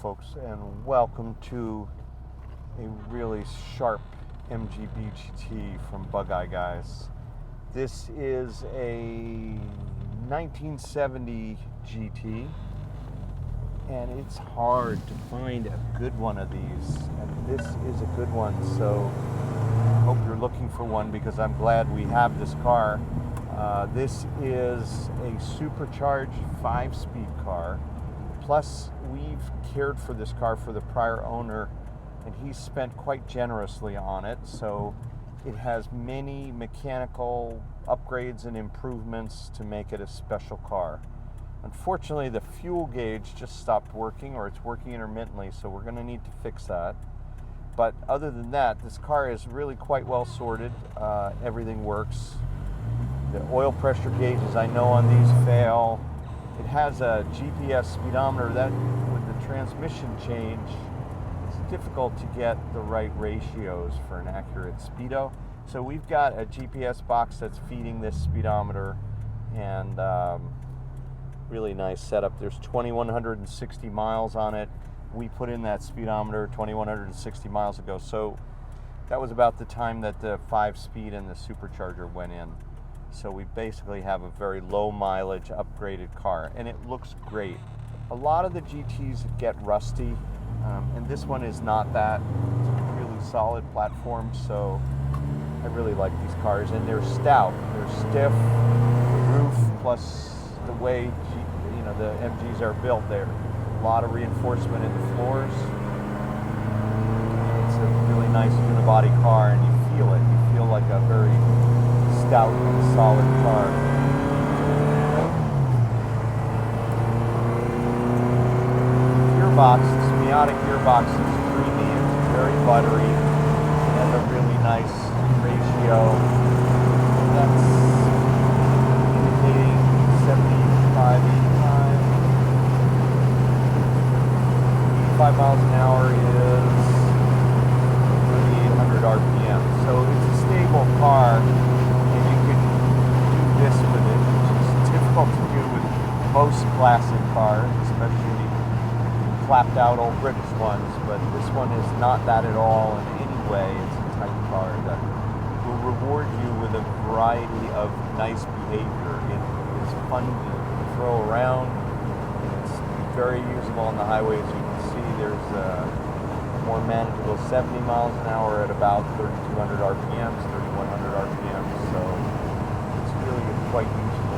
folks, and welcome to a really sharp MGB GT from Bug Eye Guys. This is a 1970 GT, and it's hard to find a good one of these, and this is a good one, so I hope you're looking for one because I'm glad we have this car. This is a supercharged 5-speed car. Plus, we've cared for this car for the prior owner, and he spent quite generously on it. So it has many mechanical upgrades and improvements to make it a special car. Unfortunately, the fuel gauge just stopped working, or it's working intermittently, so we're going to need to fix that. But other than that, this car is really quite well sorted. Everything works. The oil pressure gauges, I know on these fail. It has a GPS speedometer that, with the transmission change, it's difficult to get the right ratios for an accurate speedo. So we've got a GPS box that's feeding this speedometer, and really nice setup. There's 2,160 miles on it. We put in that speedometer 2,160 miles ago, so that was about the time that the 5-speed and the supercharger went in. So we basically have a very low mileage upgraded car, and it looks great. A lot of the GTs get rusty, and this one is not that. It's a really solid platform, so I really like these cars, and they're stout. They're stiff. The roof plus the way the MGs are built, there a lot of reinforcement in the floors. It's a really nice unibody car, and you feel it. You feel like a very stout and solid car. Gearbox, the semiotic gearbox is creamy, it's very buttery, it has a really nice ratio. That's indicating 75, 85 miles an hour is 3,800 RPM. So it's a stable car. This with it, which is difficult to do with most classic cars, especially flapped out old British ones, but this one is not that at all in any way. It's a type car that will reward you with a variety of nice behavior. It is fun to throw around. It's very usable on the highway. As you can see, there's a more manageable 70 miles an hour at about 3,200 RPMs, 3,100 RPMs, so really quite useful.